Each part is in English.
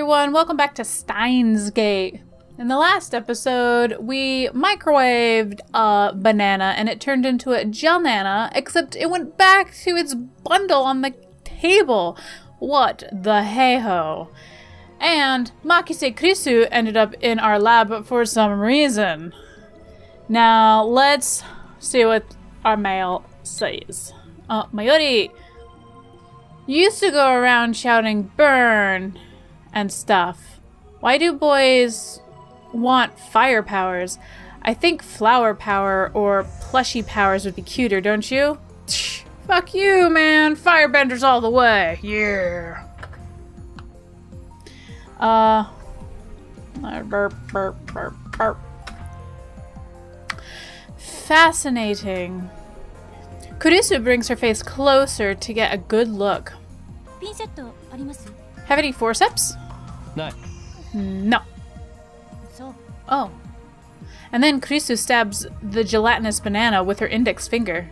everyone, welcome back to Steins Gate. In the last episode, we microwaved a banana and it turned into a gelnana, except it went back to its bundle on the table. What the hey-ho. And Makise Krisu ended up in our lab for some reason. Now, let's see what our mail says. Mayori, you used to go around shouting burn and stuff. Why do boys want fire powers? I think flower power or plushy powers would be cuter, don't you? Fuck you, man. Firebenders all the way. Yeah. Burp, burp, burp, burp. Fascinating. Kurisu brings her face closer to get a good look. Have any forceps? No. Oh. And then Kurisu stabs the gelatinous banana with her index finger.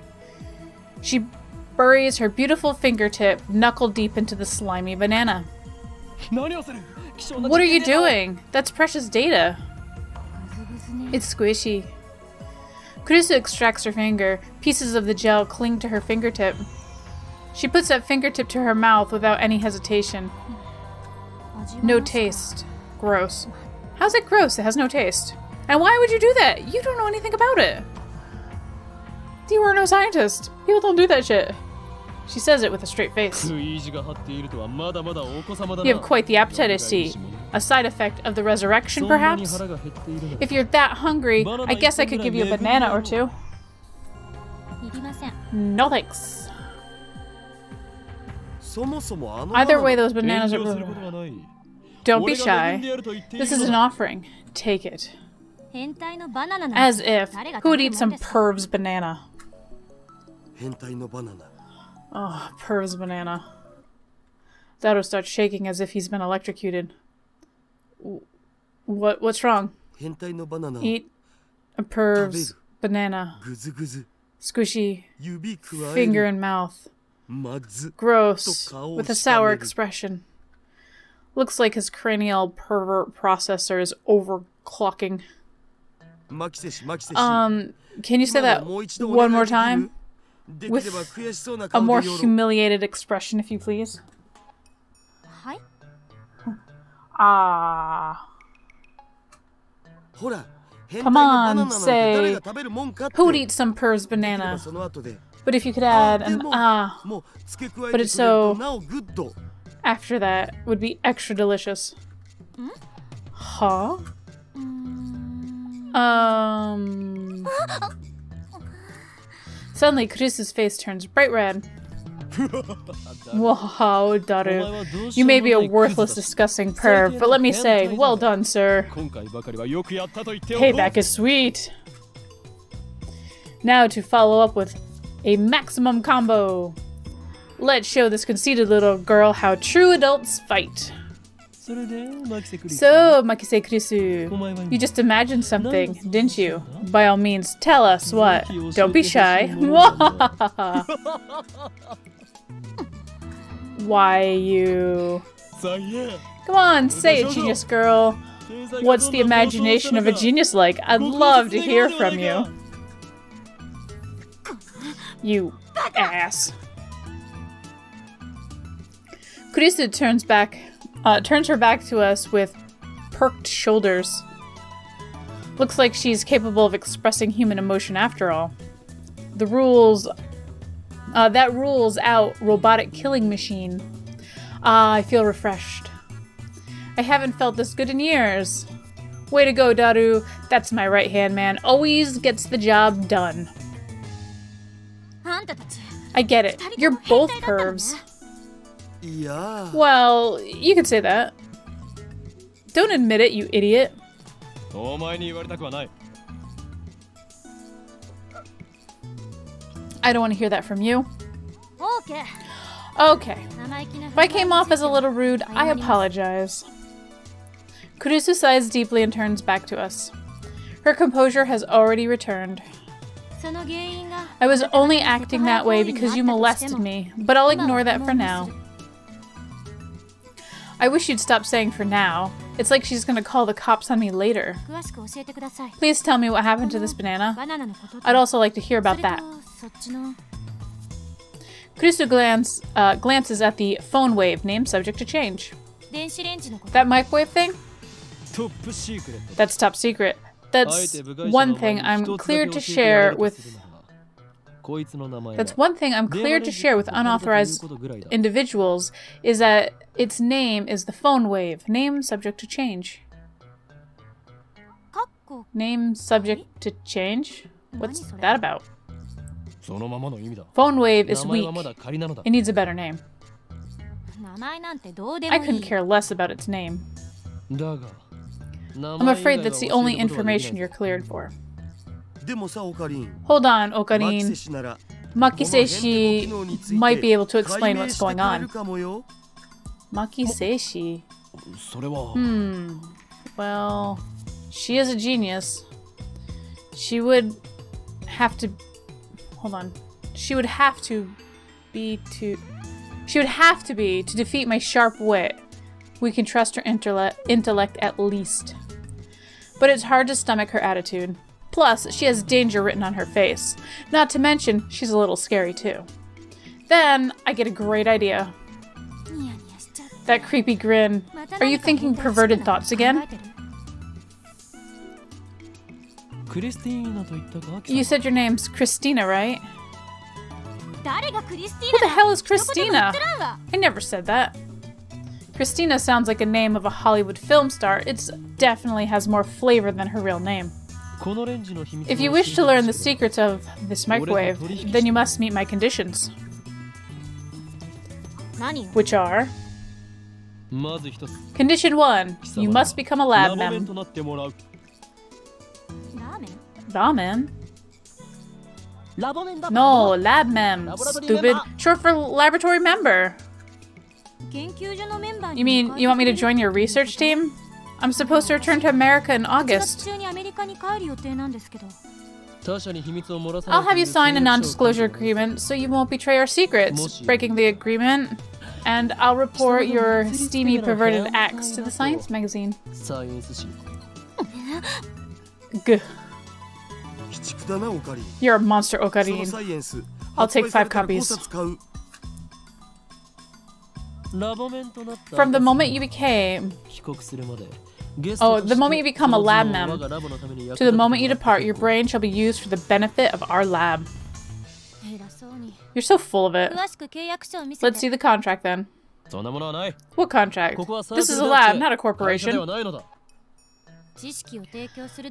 She buries her beautiful fingertip knuckle deep into the slimy banana. What are you doing? That's precious data. It's squishy. Kurisu extracts her finger. Pieces of the gel cling to her fingertip. She puts that fingertip to her mouth without any hesitation. No taste. Gross. How's it gross? It has no taste. And why would you do that? You don't know anything about it. You are no scientist. People don't do that shit. She says it with a straight face. You have quite the appetite, I see. A side effect of the resurrection, perhaps? If you're that hungry, I guess I could give you a banana or two. No thanks. Either way, those bananas are... Don't be shy. This is an offering. Take it. As if. Who would eat some perv's banana? Oh, perv's banana. Dado starts shaking as if he's been electrocuted. What's wrong? Eat a perv's banana. Squishy. Finger in mouth. Gross. With a sour expression. Looks like his cranial pervert processor is overclocking. Can you say that one more time? With a more humiliated expression, if you please. Ah. Come on, say, who would eat some perv's banana? But if you could add an but it's so, after that, would be extra delicious. Huh? Suddenly, Kurisu's face turns bright red. Wow, Daru. You may be a worthless, disgusting perv, but let me say, well done, sir. Payback is sweet. Now to follow up with a maximum combo. Let's show this conceited little girl how true adults fight. So, Makise Kurisu, you just imagined something, didn't you? By all means, tell us what. Don't be shy. Why you... Come on, say it, genius girl. What's the imagination of a genius like? I'd love to hear from you. You ass. Kurisu turns her back to us with perked shoulders. Looks like she's capable of expressing human emotion after all. The rules... that rules out robotic killing machine. I feel refreshed. I haven't felt this good in years. Way to go, Daru. That's my right-hand man. Always gets the job done. I get it. You're both pervs. Yeah. Well, you could say that. Don't admit it, you idiot. I don't want to hear that from you. Okay. If I came off as a little rude, I apologize. Kurisu sighs deeply and turns back to us. Her composure has already returned. I was only acting that way because you molested me, but I'll ignore that for now. I wish you'd stop saying for now. It's like she's gonna call the cops on me later. Please tell me what happened to this banana. I'd also like to hear about that. Kurisu glances at the phone wave, name subject to change. That microwave thing? That's top secret. That's one thing I'm cleared to share with... That's one thing I'm cleared to share with unauthorized individuals, is that its name is the phone wave. Name subject to change. Name subject to change? What's that about? Phone wave is weak. It needs a better name. I couldn't care less about its name. I'm afraid that's the only information you're cleared for. Hold on, Okarin. Makiseshi might be able to explain what's going on. Makiseshi? Well, she is a genius. She would have to... Hold on. She would have to be to defeat my sharp wit. We can trust her intellect at least. But it's hard to stomach her attitude. Plus, she has danger written on her face. Not to mention, she's a little scary too. Then, I get a great idea. That creepy grin. Are you thinking perverted thoughts again? You said your name's Christina, right? Who the hell is Christina? I never said that. Christina sounds like a name of a Hollywood film star. It definitely has more flavor than her real name. If you wish to learn the secrets of this microwave, then you must meet my conditions. Which are... Condition 1. You must become a lab mem. Ramen? No, lab mem. Stupid. Short for laboratory member. You mean you want me to join your research team? I'm supposed to return to America in August. I'll have you sign a non-disclosure agreement so you won't betray our secrets. Breaking the agreement, and I'll report your steamy, perverted acts to the Science magazine. Gah. You're a monster, Okarin. I'll take 5 copies. From the moment you became... the moment you become a lab mem to the moment you depart, your brain shall be used for the benefit of our lab. You're so full of it. Let's see the contract then. What contract? This is a lab, not a corporation.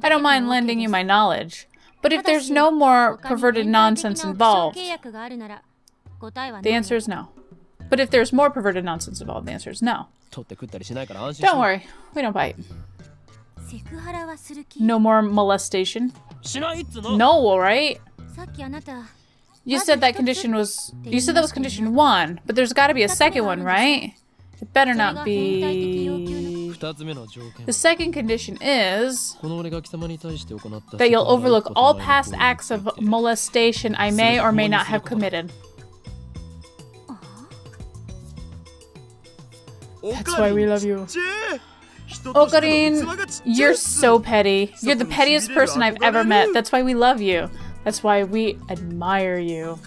I don't mind lending you my knowledge, but if there's no more perverted nonsense involved, the answer is no. But if there's more perverted nonsense involved, the answer is no. Don't worry, we don't bite. No more molestation? No, alright? You said that was condition 1, but there's gotta be a second one, right? It better not be... The second condition is that you'll overlook all past acts of molestation I may or may not have committed. That's why we love you. Okarin, you're so petty. You're the pettiest person I've ever met. That's why we love you. That's why we admire you.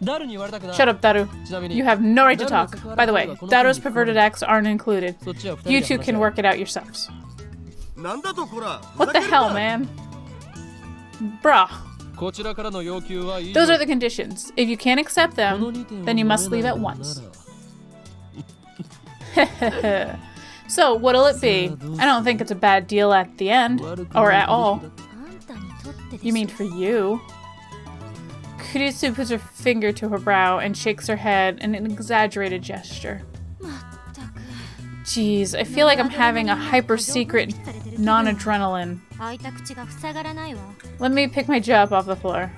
Shut up, Daru. You have no right to talk. By the way, Daru's perverted acts aren't included. You two can work it out yourselves. What the hell, man? Bruh. Those are the conditions. If you can't accept them, then you must leave at once. So, what'll it be? I don't think it's a bad deal at the end. Or at all. You mean for you? Kurisu puts her finger to her brow and shakes her head in an exaggerated gesture. Jeez, I feel like I'm having a hyper-secret non-adrenaline. Let me pick my jaw up off the floor.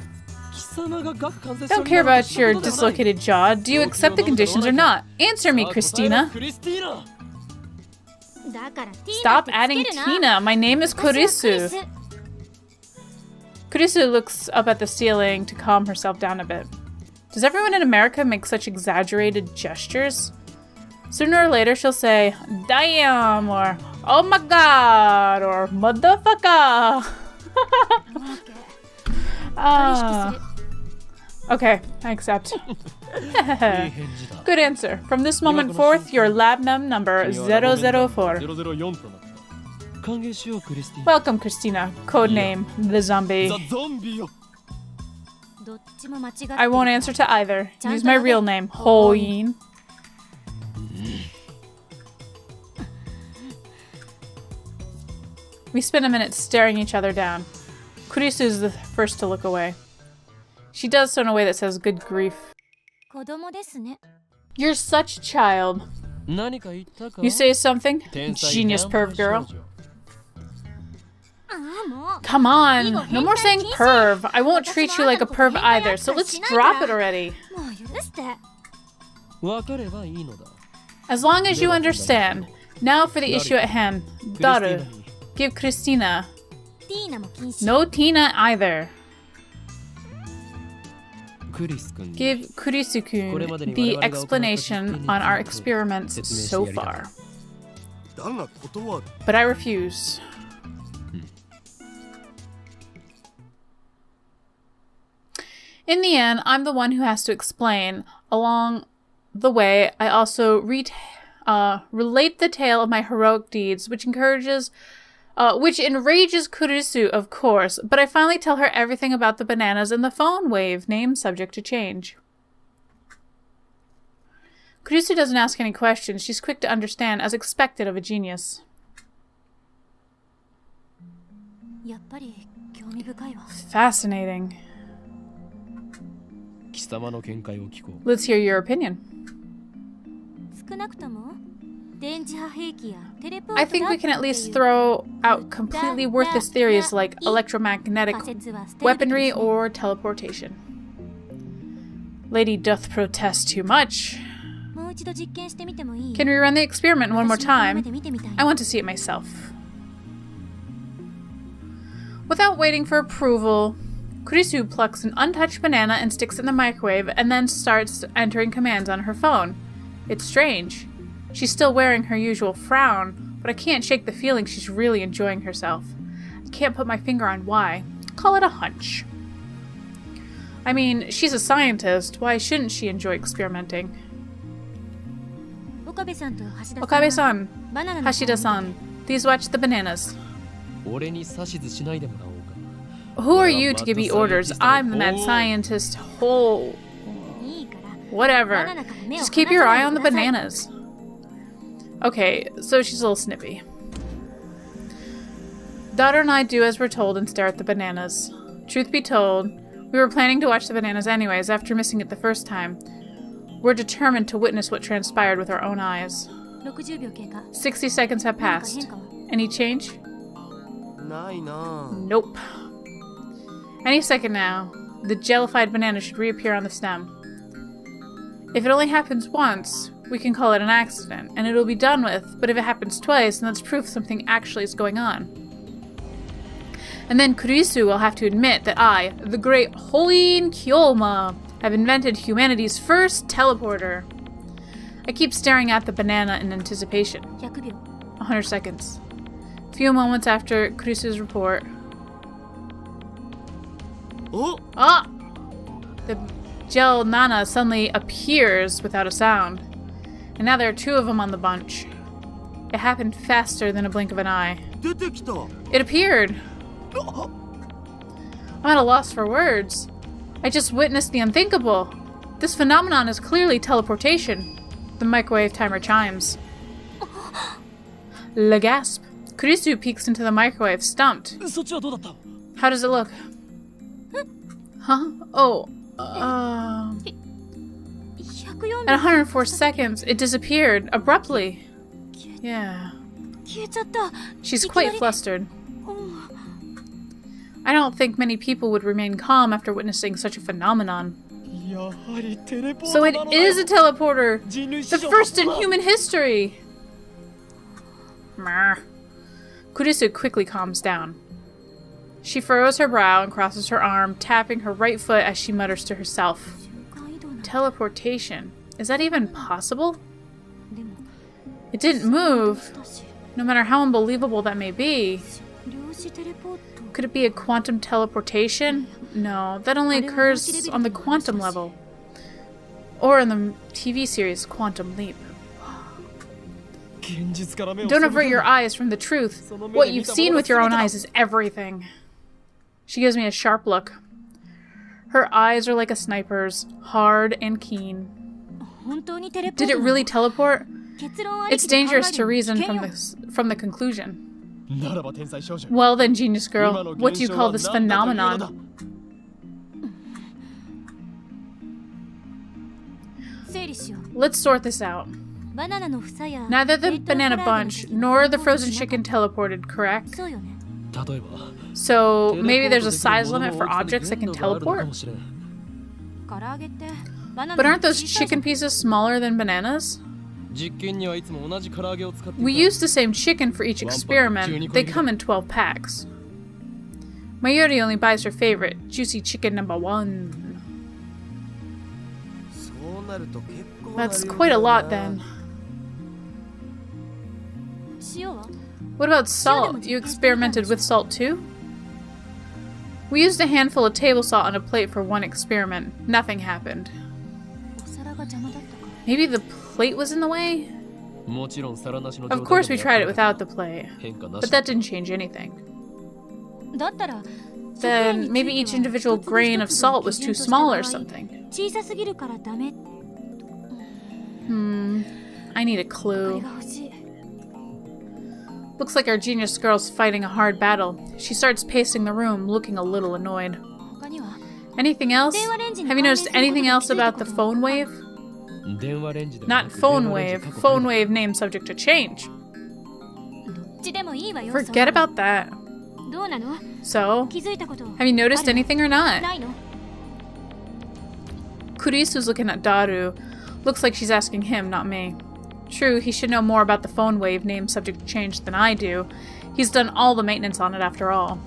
Don't care about your dislocated jaw. Do you accept the conditions or not? Answer me, Christina. Stop adding Tina. My name is Kurisu. Kurisu looks up at the ceiling to calm herself down a bit. Does everyone in America make such exaggerated gestures? Sooner or later she'll say, damn, or oh my god, or motherfucker. Okay, I accept. Good answer. From this moment forth, your labnum number 004. Welcome, Christina. Codename The Zombie. I won't answer to either. Use my real name, Hoyin. We spend a minute staring each other down. Kurisu is the first to look away. She does so in a way that says, good grief. You're such a child. You say something? Genius perv girl. Come on, no more saying perv. I won't treat you like a perv either, so let's drop it already. As long as you understand. Now for the issue at hand. Daru. Give Christina. No Tina either. Give Kurisu-kun the explanation on our experiments so far. But I refuse. In the end, I'm the one who has to explain. Along the way, I also relate the tale of my heroic deeds, which enrages Kurisu, of course, but I finally tell her everything about the bananas and the phone wave, name subject to change. Kurisu doesn't ask any questions. She's quick to understand, as expected of a genius. Fascinating. Let's hear your opinion. I think we can at least throw out completely worthless theories like electromagnetic weaponry or teleportation. Lady doth protest too much. Can we run the experiment one more time? I want to see it myself. Without waiting for approval, Kurisu plucks an untouched banana and sticks it in the microwave and then starts entering commands on her phone. It's strange. She's still wearing her usual frown, but I can't shake the feeling she's really enjoying herself. I can't put my finger on why. Call it a hunch. I mean, she's a scientist. Why shouldn't she enjoy experimenting? Okabe-san, Hashida-san, please watch the bananas. Who are you to give me orders? I'm the mad scientist. Whatever. Just keep your eye on the bananas. Okay, so she's a little snippy. Daughter and I do as we're told and stare at the bananas. Truth be told, we were planning to watch the bananas anyways after missing it the first time. We're determined to witness what transpired with our own eyes. 60 seconds have passed. Any change? Nope. Any second now, the jellified banana should reappear on the stem. If it only happens once, we can call it an accident, and it'll be done with, but if it happens twice, then that's proof something actually is going on. And then Kurisu will have to admit that I, the great Hoin Kyoma, have invented humanity's first teleporter. I keep staring at the banana in anticipation. 100 seconds. A few moments after Kurisu's report. Ah! The gel nana suddenly appears without a sound. And now there are two of them on the bunch. It happened faster than a blink of an eye. It appeared! I'm at a loss for words. I just witnessed the unthinkable. This phenomenon is clearly teleportation. The microwave timer chimes. Le gasp. Kurisu peeks into the microwave, stumped. How does it look? Huh? Oh, At 104 seconds, it disappeared, abruptly. Yeah. She's quite flustered. I don't think many people would remain calm after witnessing such a phenomenon. So it is a teleporter! The first in human history! Kurisu quickly calms down. She furrows her brow and crosses her arm, tapping her right foot as she mutters to herself. Teleportation. Is that even possible? It didn't move, no matter how unbelievable that may be. Could it be a quantum teleportation? No, that only occurs on the quantum level. Or in the TV series Quantum Leap. Don't avert your eyes from the truth. What you've seen with your own eyes is everything. She gives me a sharp look. Her eyes are like a sniper's, hard and keen. Did it really teleport? It's dangerous to reason from the conclusion. Well then, genius girl, what do you call this phenomenon? Let's sort this out. Neither the banana bunch nor the frozen chicken teleported, correct? So maybe there's a size limit for objects that can teleport? But aren't those chicken pieces smaller than bananas? We use the same chicken for each experiment. They come in 12 packs. Mayuri only buys her favorite, juicy chicken number 1. That's quite a lot then. What about salt? You experimented with salt too? We used a handful of table salt on a plate for one experiment. Nothing happened. Maybe the plate was in the way? Of course we tried it without the plate, but that didn't change anything. Then maybe each individual grain of salt was too small or something. I need a clue. Looks like our genius girl's fighting a hard battle. She starts pacing the room, looking a little annoyed. Anything else? Have you noticed anything else about the phone wave? Not phone wave. Phone wave name subject to change. Forget about that. So, have you noticed anything or not? Kurisu's looking at Daru. Looks like she's asking him, not me. True, he should know more about the phone wave name subject to change than I do. He's done all the maintenance on it after all.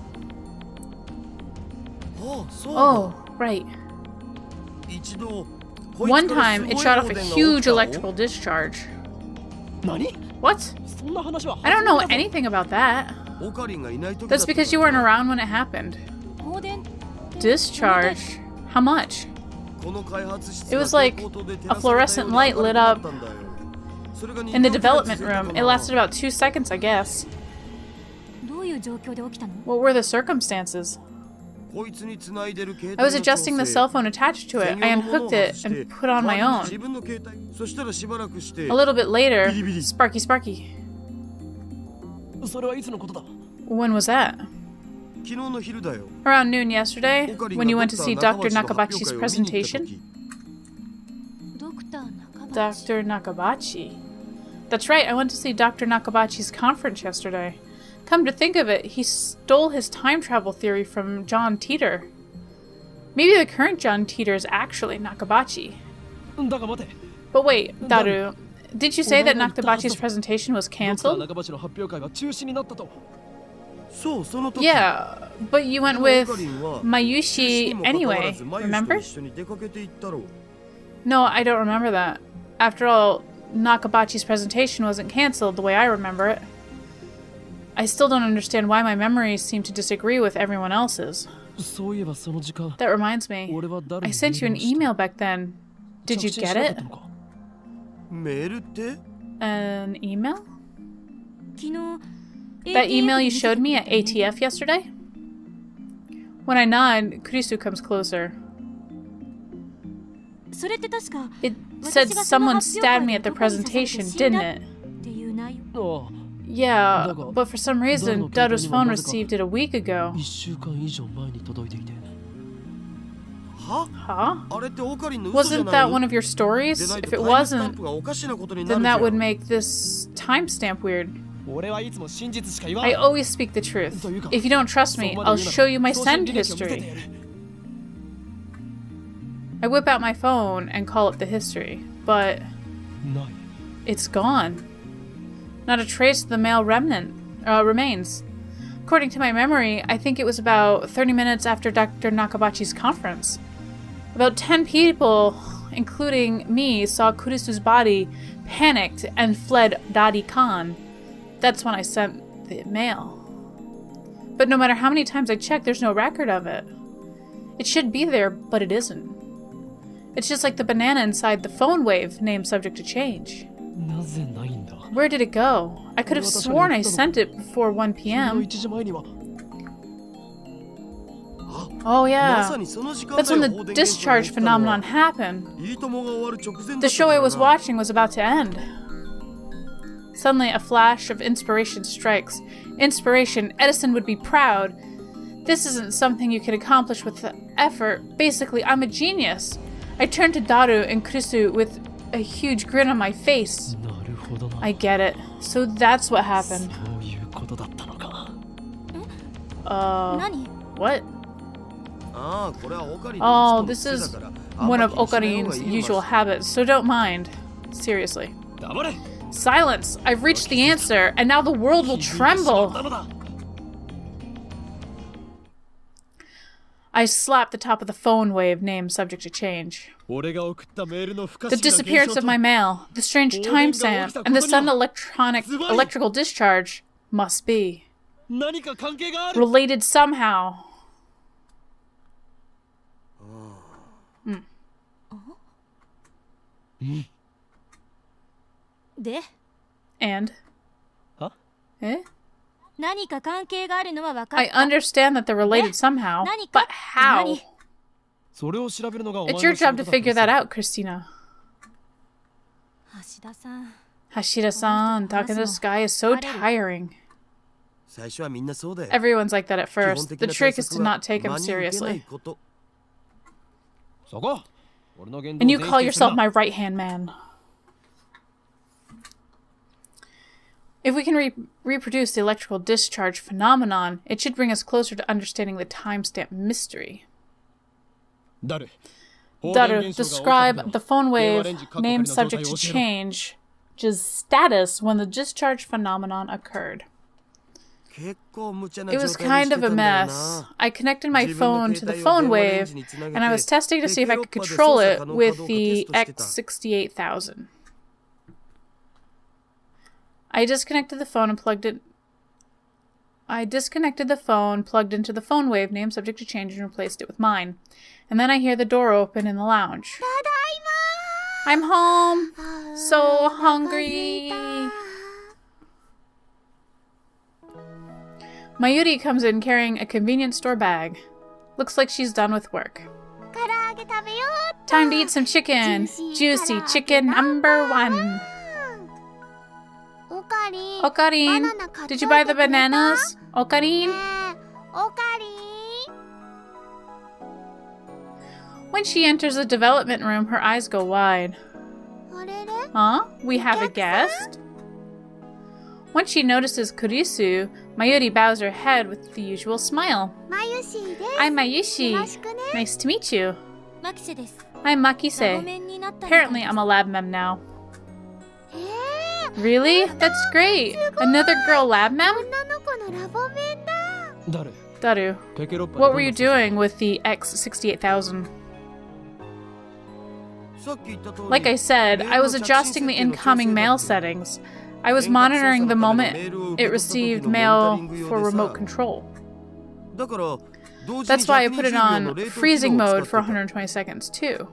Oh, right. One time, it shot off a huge electrical discharge. What? I don't know anything about that. That's because you weren't around when it happened. Discharge? How much? It was like a fluorescent light lit up in the development room. It lasted about 2 seconds, I guess. What were the circumstances? I was adjusting the cell phone attached to it. I unhooked it and put on my own. A little bit later, Sparky Sparky. When was that? Around noon yesterday, when you went to see Dr. Nakabachi's presentation? Dr. Nakabachi. That's right, I went to see Dr. Nakabachi's conference yesterday. Come to think of it, he stole his time travel theory from John Teeter. Maybe the current John Teeter is actually Nakabachi. But wait, Daru, did you say that Nakabachi's presentation was cancelled? Yeah, but you went with Mayushi anyway, remember? No, I don't remember that. After all, Nakabachi's presentation wasn't cancelled the way I remember it. I still don't understand why my memories seem to disagree with everyone else's. That reminds me, I sent you an email back then. Did you get it? An email? That email you showed me at ATF yesterday? When I nod, Kurisu comes closer. It said someone stabbed me at the presentation, didn't it? Yeah, but for some reason, Daru's phone received it a week ago. Huh? Wasn't that one of your stories? If it wasn't, then that would make this timestamp weird. I always speak the truth. If you don't trust me, I'll show you my send history. I whip out my phone and call up the history, but it's gone. Not a trace of the mail remains. According to my memory, I think it was about 30 minutes after Dr. Nakabachi's conference. About 10 people including me, saw Kurisu's body, panicked, and fled Dadi Khan. That's when I sent the mail. But no matter how many times I check, there's no record of it. It should be there, but it isn't. It's just like the banana inside the phone wave, name subject to change. Where did it go? I could have sworn I sent it before 1 p.m. Oh yeah, that's when the discharge phenomenon happened. The show I was watching was about to end. Suddenly a flash of inspiration strikes. Inspiration, Edison would be proud. This isn't something you can accomplish with effort. Basically, I'm a genius. I turned to Daru and Kurisu with a huge grin on my face. I get it. So that's what happened. What? Oh, this is one of Okarin's usual habits, so don't mind. Seriously. Silence! I've reached the answer, and now the world will tremble! I slapped the top of the phone wave, name subject to change. The disappearance of my mail, the strange timestamp, and the sudden electrical discharge must be related somehow. And? Huh? Eh? I understand that they're related somehow, but how? It's your job to figure that out, Christina. Hashida-san, talking to this guy is so tiring. Everyone's like that at first. The trick is to not take him seriously. And you call yourself my right-hand man. If we can reproduce the electrical discharge phenomenon, it should bring us closer to understanding the timestamp mystery. Daru, describe the phone wave, name subject to change, status when the discharge phenomenon occurred. It was kind of a mess. I connected my phone to the phone wave, and I was testing to see if I could control it with the X68000. I disconnected the phone, plugged into the phone wave, name subject to change, and replaced it with mine. And then I hear the door open in the lounge. I'm home! So hungry! Mayuri comes in carrying a convenience store bag. Looks like she's done with work. Time to eat some chicken! Juicy chicken #1! Okarin, did you buy the bananas? Okarin? When she enters the development room, her eyes go wide. Huh? We have a guest? When she notices Kurisu, Mayuri bows her head with the usual smile. I'm Mayushi. Nice to meet you. I'm Makise. Apparently I'm a lab mem now. Really? That's great! Another girl lab mem? Daru, what were you doing with the X68000? Like I said, I was adjusting the incoming mail settings. I was monitoring the moment it received mail for remote control. That's why I put it on freezing mode for 120 seconds too.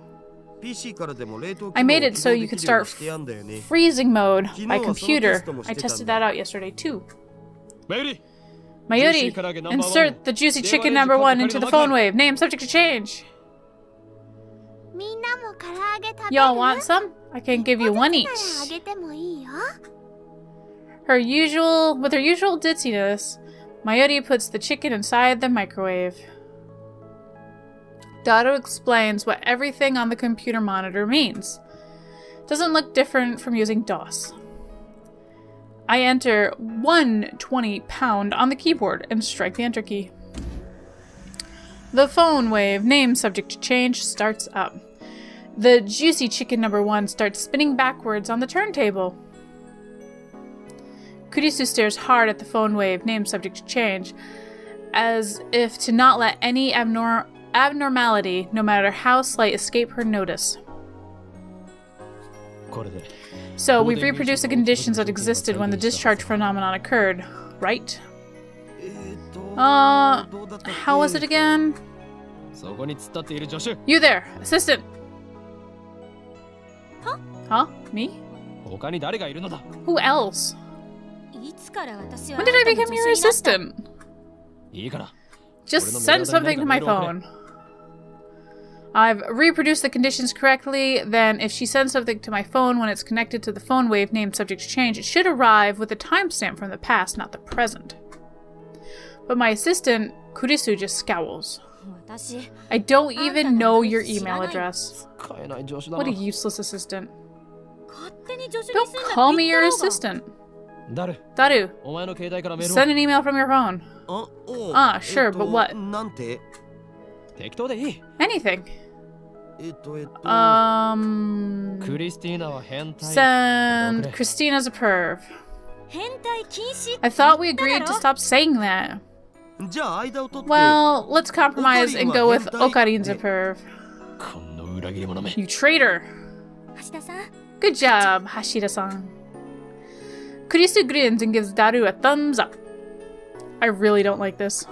I made it so you could start freezing mode by computer. I tested that out yesterday too. Mayuri, insert the juicy chicken #1 into the phone wave. Name subject to change. Y'all want some? I can give you one each. With her usual ditziness, Mayuri puts the chicken inside the microwave. Daru explains what everything on the computer monitor means. Doesn't look different from using DOS. I enter 120 pound on the keyboard and strike the enter key. The phone wave, name subject to change, starts up. The juicy chicken #1 starts spinning backwards on the turntable. Kurisu stares hard at the phone wave, name subject to change, as if to not let any abnormality, no matter how slight, escape her notice. So we've reproduced the conditions that existed when the discharge phenomenon occurred, right? How was it again? You there, assistant. Huh? Me? Who else? When did I become your assistant? Just send something to my phone. I've reproduced the conditions correctly. Then if she sends something to my phone when it's connected to the phone wave named subject to change, it should arrive with a timestamp from the past, not the present. But my assistant, Kurisu, just scowls. I don't even know your email address. What a useless assistant. Don't call me your assistant. Daru, send an email from your phone. Sure, but what? Anything. Send Christina's a perv. I thought we agreed to stop saying that. Well, let's compromise and go with Okarin's a perv. You traitor. Good job, Hashida-san. Kurisu grins and gives Daru a thumbs up. I really don't like this.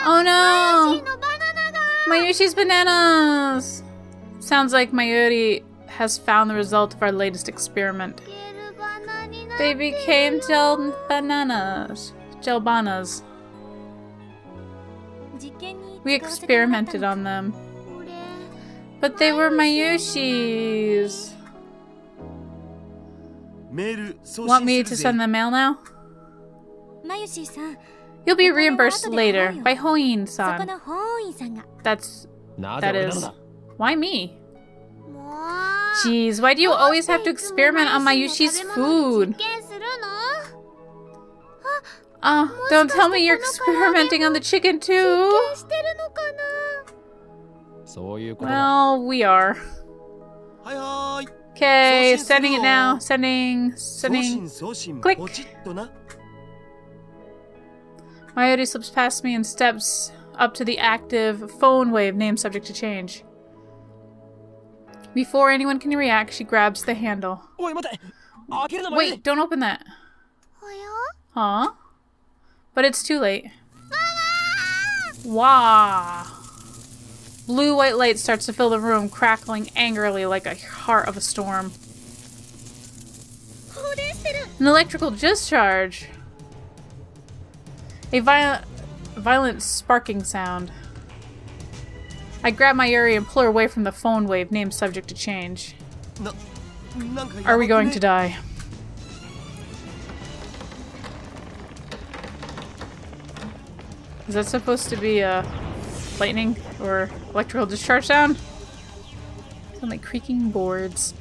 Oh no! Mayushi's bananas! Sounds like Mayuri has found the result of our latest experiment. They became gel bananas. Gelbanas. We experimented on them. But they were Mayushi's. Want me to send the mail now? You'll be reimbursed later by Hoin-san. That is. Why me? Jeez, why do you always have to experiment on Mayushi's food? Don't tell me you're experimenting on the chicken too. Well, we are. Okay, sending it now. Sending. Click. Mayuri slips past me and steps up to the active phone wave named subject to change. Before anyone can react, she grabs the handle. Wait, don't open that. Huh? But it's too late. Wow. Blue-white light starts to fill the room, crackling angrily like a heart of a storm. An electrical discharge. A violent sparking sound. I grab Mayuri and pull her away from the phone wave named subject to change. Are we going to die? Is that supposed to be a lightning or electrical discharge sound? Sound like creaking boards.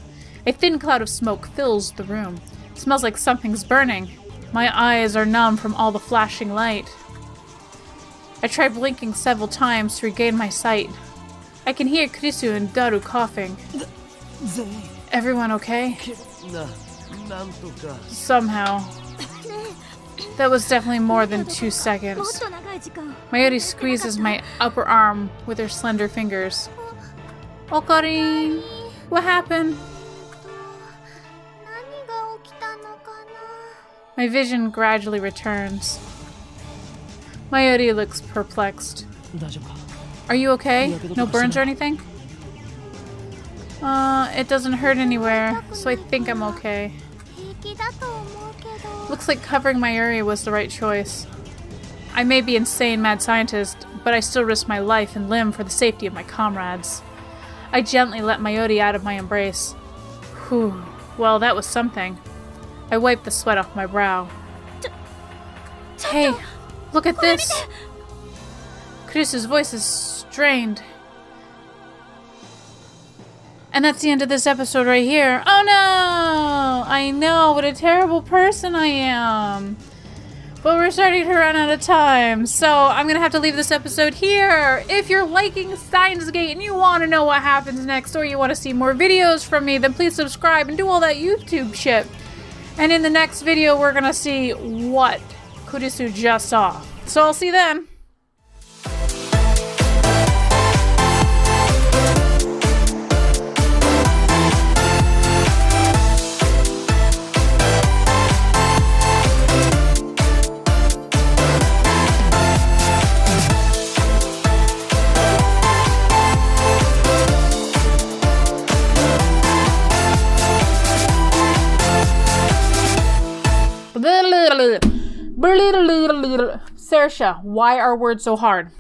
A thin cloud of smoke fills the room. It smells like something's burning. My eyes are numb from all the flashing light. I try blinking several times to regain my sight. I can hear Kurisu and Daru coughing. Everyone okay? Somehow. That was definitely more than 2 seconds. Mayuri squeezes my upper arm with her slender fingers. Okarin, what happened? My vision gradually returns. Mayuri looks perplexed. Are you okay? No burns or anything? It doesn't hurt anywhere, so I think I'm okay. Looks like covering Mayuri was the right choice. I may be insane mad scientist, but I still risk my life and limb for the safety of my comrades. I gently let Mayuri out of my embrace. Whew, well that was something. I wiped the sweat off my brow. Hey, look at this! Kurisu's voice is strained. And that's the end of this episode right here. Oh no! I know, what a terrible person I am. But we're starting to run out of time, so I'm gonna have to leave this episode here. If you're liking Steins Gate and you want to know what happens next, or you want to see more videos from me, then please subscribe and do all that YouTube shit. And in the next video, we're gonna see what Kurisu just saw. So I'll see you then. Saoirse, why are words so hard?